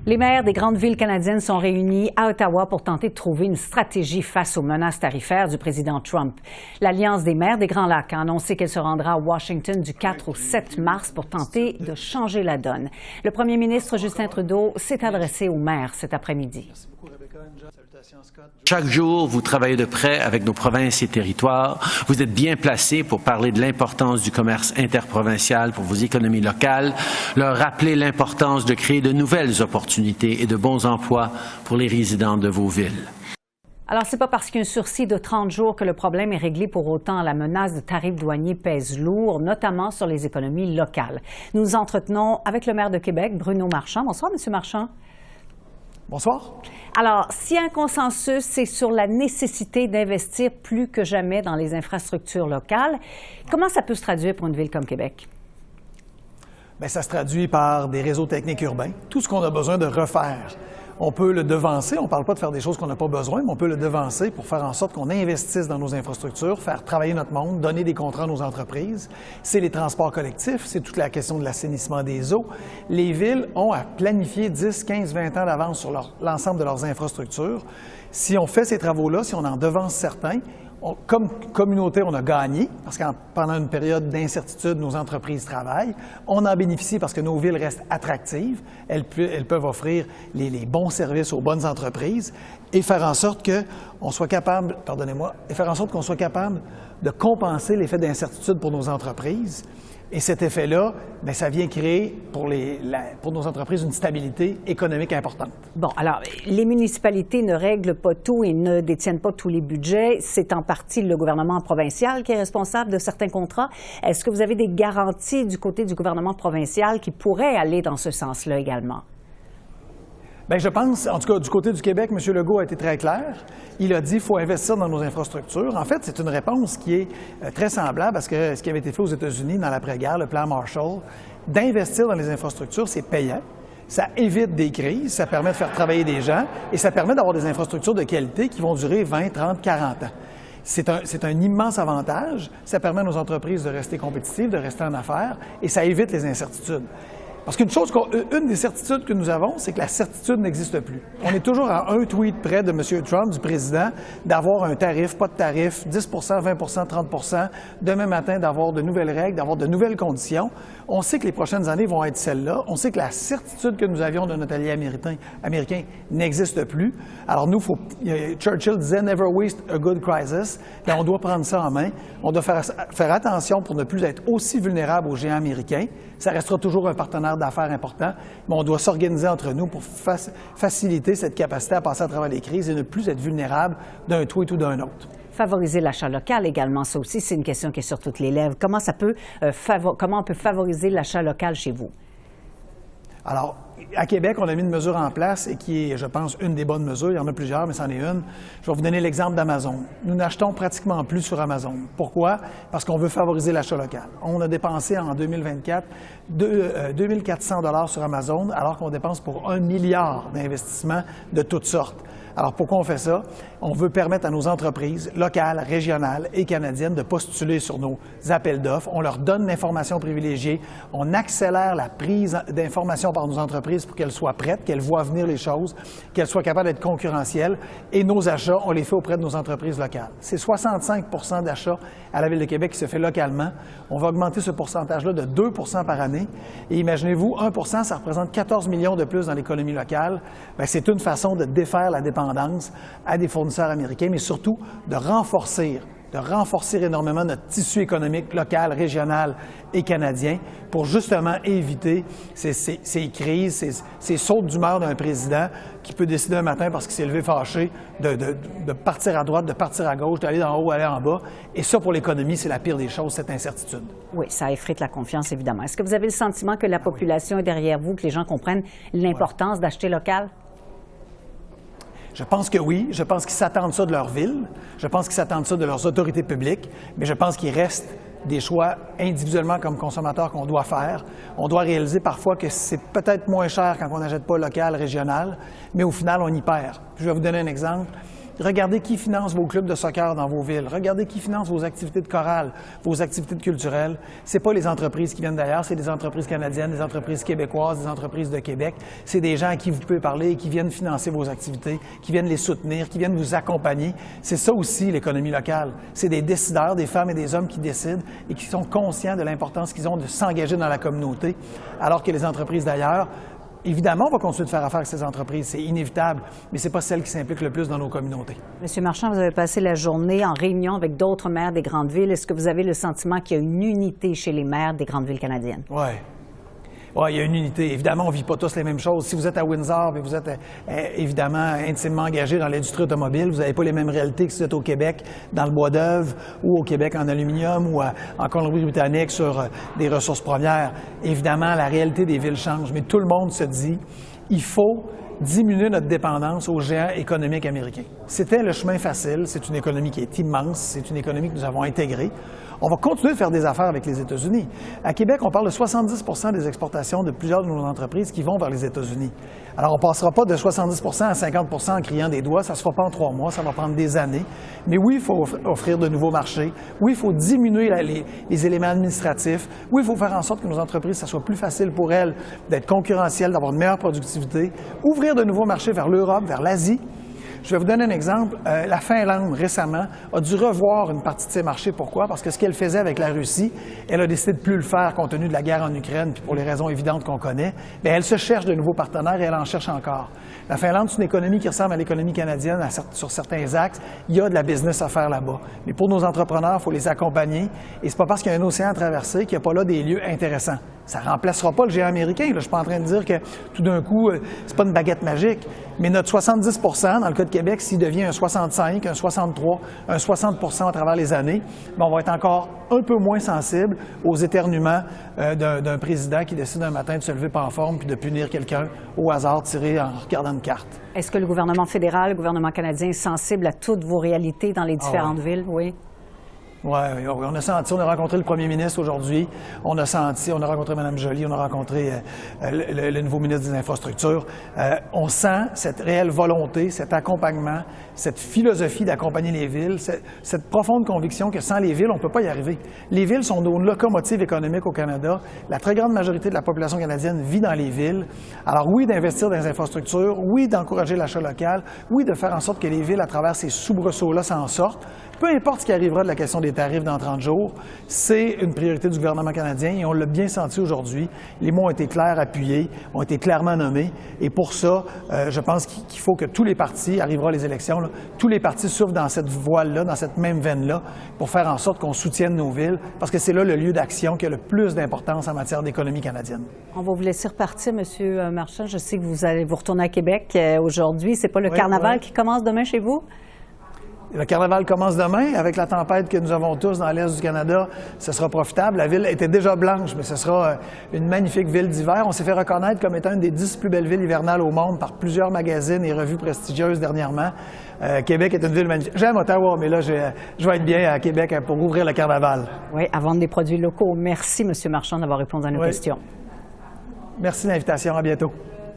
Les maires des grandes villes canadiennes sont réunis à Ottawa pour tenter de trouver une stratégie face aux menaces tarifaires du président Trump. L'Alliance des maires des Grands Lacs a annoncé qu'elle se rendra à Washington du 4 au 7 mars pour tenter de changer la donne. Le premier ministre Justin Trudeau s'est adressé aux maires cet après-midi. Chaque jour, vous travaillez de près avec nos provinces et territoires. Vous êtes bien placés pour parler de l'importance du commerce interprovincial pour vos économies locales, leur rappeler l'importance de créer de nouvelles opportunités et de bons emplois pour les résidents de vos villes. Alors, c'est pas parce qu'il y a un sursis de 30 jours que le problème est réglé pour autant. La menace de tarifs douaniers pèse lourd, notamment sur les économies locales. Nous nous entretenons avec le maire de Québec, Bruno Marchand. Bonsoir, M. Marchand. Bonsoir. Alors, s'il y a un consensus, c'est sur la nécessité d'investir plus que jamais dans les infrastructures locales. Comment ça peut se traduire pour une ville comme Québec? Bien, ça se traduit par des réseaux techniques urbains, tout ce qu'on a besoin de refaire. On peut le devancer, on ne parle pas de faire des choses qu'on n'a pas besoin, mais on peut le devancer pour faire en sorte qu'on investisse dans nos infrastructures, faire travailler notre monde, donner des contrats à nos entreprises. C'est les transports collectifs, c'est toute la question de l'assainissement des eaux. Les villes ont à planifier 10, 15, 20 ans d'avance sur l'ensemble de leurs infrastructures. Si on fait ces travaux-là, si on en devance certains, comme communauté, on a gagné, parce que pendant une période d'incertitude, nos entreprises travaillent. On en bénéficie parce que nos villes restent attractives. Elles peuvent offrir les bons services aux bonnes entreprises et faire en sorte qu'on soit capable, qu'on soit capable de compenser l'effet d'incertitude pour nos entreprises. Et cet effet-là, bien, ça vient créer pour nos entreprises une stabilité économique importante. Bon, alors, les municipalités ne règlent pas tout et ne détiennent pas tous les budgets. C'est en partie le gouvernement provincial qui est responsable de certains contrats. Est-ce que vous avez des garanties du côté du gouvernement provincial qui pourraient aller dans ce sens-là également? Bien, je pense, en tout cas, du côté du Québec, M. Legault a été très clair. Il a dit qu'il faut investir dans nos infrastructures. En fait, c'est une réponse qui est très semblable à ce qui avait été fait aux États-Unis dans l'après-guerre, le plan Marshall. D'investir dans les infrastructures, c'est payant. Ça évite des crises, ça permet de faire travailler des gens et ça permet d'avoir des infrastructures de qualité qui vont durer 20, 30, 40 ans. C'est un immense avantage. Ça permet à nos entreprises de rester compétitives, de rester en affaires et ça évite les incertitudes. Parce une des certitudes que nous avons, c'est que la certitude n'existe plus. On est toujours à un tweet près de M. Trump, du président, d'avoir un tarif, pas de tarif, 10 20 30 demain matin d'avoir de nouvelles règles, d'avoir de nouvelles conditions. On sait que les prochaines années vont être celles-là. On sait que la certitude que nous avions de notre allié américain n'existe plus. Alors nous, Churchill disait « Never waste a good crisis ». Bien, on doit prendre ça en main. On doit faire attention pour ne plus être aussi vulnérable aux géants américains. Ça restera toujours un partenaire d'affaires important, mais on doit s'organiser entre nous pour faciliter cette capacité à passer à travers les crises et ne plus être vulnérable d'un tweet ou d'un autre. Favoriser l'achat local également, ça aussi, c'est une question qui est sur toutes les lèvres. Comment on peut favoriser l'achat local chez vous? Alors, à Québec, on a mis une mesure en place et qui est, je pense, une des bonnes mesures. Il y en a plusieurs, mais c'en est une. Je vais vous donner l'exemple d'Amazon. Nous n'achetons pratiquement plus sur Amazon. Pourquoi? Parce qu'on veut favoriser l'achat local. On a dépensé en 2024 2 400 sur Amazon, alors qu'on dépense pour 1 milliard d'investissements de toutes sortes. Alors, pourquoi on fait ça? On veut permettre à nos entreprises locales, régionales et canadiennes de postuler sur nos appels d'offres. On leur donne l'information privilégiée. On accélère la prise d'informations par nos entreprises pour qu'elles soient prêtes, qu'elles voient venir les choses, qu'elles soient capables d'être concurrentielles. Et nos achats, on les fait auprès de nos entreprises locales. C'est 65 d'achats à la Ville de Québec qui se fait localement. On va augmenter ce pourcentage-là de 2 par année. Et imaginez-vous, 1 ça représente 14 millions de plus dans l'économie locale. Bien, c'est une façon de défaire la dépendance à des fournisseurs américains, mais surtout de renforcer énormément notre tissu économique local, régional et canadien pour justement éviter ces crises, ces sautes d'humeur d'un président qui peut décider un matin parce qu'il s'est levé fâché de partir à droite, de partir à gauche, d'aller d'en haut, aller en bas. Et ça, pour l'économie, c'est la pire des choses, cette incertitude. Oui, ça effrite la confiance, évidemment. Est-ce que vous avez le sentiment que la population est derrière vous, que les gens comprennent l'importance d'acheter local? Je pense que oui. Je pense qu'ils s'attendent ça de leur ville. Je pense qu'ils s'attendent ça de leurs autorités publiques. Mais je pense qu'il reste des choix individuellement comme consommateurs qu'on doit faire. On doit réaliser parfois que c'est peut-être moins cher quand on n'achète pas local, régional, mais au final, on y perd. Je vais vous donner un exemple. Regardez qui finance vos clubs de soccer dans vos villes. Regardez qui finance vos activités de chorale, vos activités culturelles. Ce n'est pas les entreprises qui viennent d'ailleurs, c'est des entreprises canadiennes, des entreprises québécoises, des entreprises de Québec. C'est des gens à qui vous pouvez parler et qui viennent financer vos activités, qui viennent les soutenir, qui viennent vous accompagner. C'est ça aussi l'économie locale. C'est des décideurs, des femmes et des hommes qui décident et qui sont conscients de l'importance qu'ils ont de s'engager dans la communauté, alors que les entreprises d'ailleurs, évidemment, on va continuer de faire affaire avec ces entreprises, c'est inévitable, mais ce n'est pas celle qui s'implique le plus dans nos communautés. Monsieur Marchand, vous avez passé la journée en réunion avec d'autres maires des grandes villes. Est-ce que vous avez le sentiment qu'il y a une unité chez les maires des grandes villes canadiennes? Oui. Oui, il y a une unité. Évidemment, on ne vit pas tous les mêmes choses. Si vous êtes à Windsor et vous êtes évidemment intimement engagé dans l'industrie automobile, vous n'avez pas les mêmes réalités que si vous êtes au Québec dans le bois d'œuvre ou au Québec en aluminium ou en Colombie-Britannique sur des ressources premières. Évidemment, la réalité des villes change, mais tout le monde se dit il faut diminuer notre dépendance aux géants économiques américains. C'était le chemin facile. C'est une économie qui est immense. C'est une économie que nous avons intégrée. On va continuer de faire des affaires avec les États-Unis. À Québec, on parle de 70 des exportations de plusieurs de nos entreprises qui vont vers les États-Unis. Alors, on ne passera pas de 70 à 50 en criant des doigts. Ça ne se fera pas en 3 mois, ça va prendre des années. Mais oui, il faut offrir de nouveaux marchés. Oui, il faut diminuer les éléments administratifs. Oui, il faut faire en sorte que nos entreprises, ça soit plus facile pour elles d'être concurrentielles, d'avoir une meilleure productivité. Ouvrir de nouveaux marchés vers l'Europe, vers l'Asie. Je vais vous donner un exemple. La Finlande, récemment, a dû revoir une partie de ses marchés. Pourquoi? Parce que ce qu'elle faisait avec la Russie, elle a décidé de plus le faire compte tenu de la guerre en Ukraine, puis pour les raisons évidentes qu'on connaît. Bien, elle se cherche de nouveaux partenaires et elle en cherche encore. La Finlande, c'est une économie qui ressemble à l'économie canadienne sur certains axes. Il y a de la business à faire là-bas. Mais pour nos entrepreneurs, il faut les accompagner. Et c'est pas parce qu'il y a un océan à traverser qu'il n'y a pas là des lieux intéressants. Ça ne remplacera pas le géant américain. Là, je ne suis pas en train de dire que tout d'un coup, c'est pas une baguette magique. Mais notre 70 dans le cas de Québec, s'il devient un 65, un 63, un 60 à travers les années, bien, on va être encore un peu moins sensible aux éternuements d'un président qui décide un matin de se lever pas en forme puis de punir quelqu'un au hasard tiré en regardant une carte. Est-ce que le gouvernement fédéral, le gouvernement canadien est sensible à toutes vos réalités dans les différentes villes? Oui. Oui, on a senti, on a rencontré le premier ministre aujourd'hui, on a rencontré Mme Joly, on a rencontré le nouveau ministre des Infrastructures. On sent cette réelle volonté, cet accompagnement, cette philosophie d'accompagner les villes, cette profonde conviction que sans les villes, on ne peut pas y arriver. Les villes sont nos locomotives économiques au Canada. La très grande majorité de la population canadienne vit dans les villes. Alors oui, d'investir dans les infrastructures, oui, d'encourager l'achat local, oui, de faire en sorte que les villes, à travers ces soubresauts-là, s'en sortent. Peu importe ce qui arrivera de la question des tarifs dans 30 jours, c'est une priorité du gouvernement canadien et on l'a bien senti aujourd'hui. Les mots ont été clairs, appuyés, ont été clairement nommés et pour ça, je pense qu'il faut que tous les partis, arriveront les élections, là, tous les partis souffrent dans cette voile-là, dans cette même veine-là, pour faire en sorte qu'on soutienne nos villes parce que c'est là le lieu d'action qui a le plus d'importance en matière d'économie canadienne. On va vous laisser repartir, M. Marchand. Je sais que vous allez vous retourner à Québec aujourd'hui. C'est pas le carnaval qui commence demain chez vous? Le carnaval commence demain. Avec la tempête que nous avons tous dans l'Est du Canada, ce sera profitable. La ville était déjà blanche, mais ce sera une magnifique ville d'hiver. On s'est fait reconnaître comme étant une des 10 plus belles villes hivernales au monde par plusieurs magazines et revues prestigieuses dernièrement. Québec est une ville magnifique. J'aime Ottawa, mais là, je vais être bien à Québec pour ouvrir le carnaval. Oui, à vendre des produits locaux. Merci, M. Marchand, d'avoir répondu à nos questions. Merci de l'invitation. À bientôt.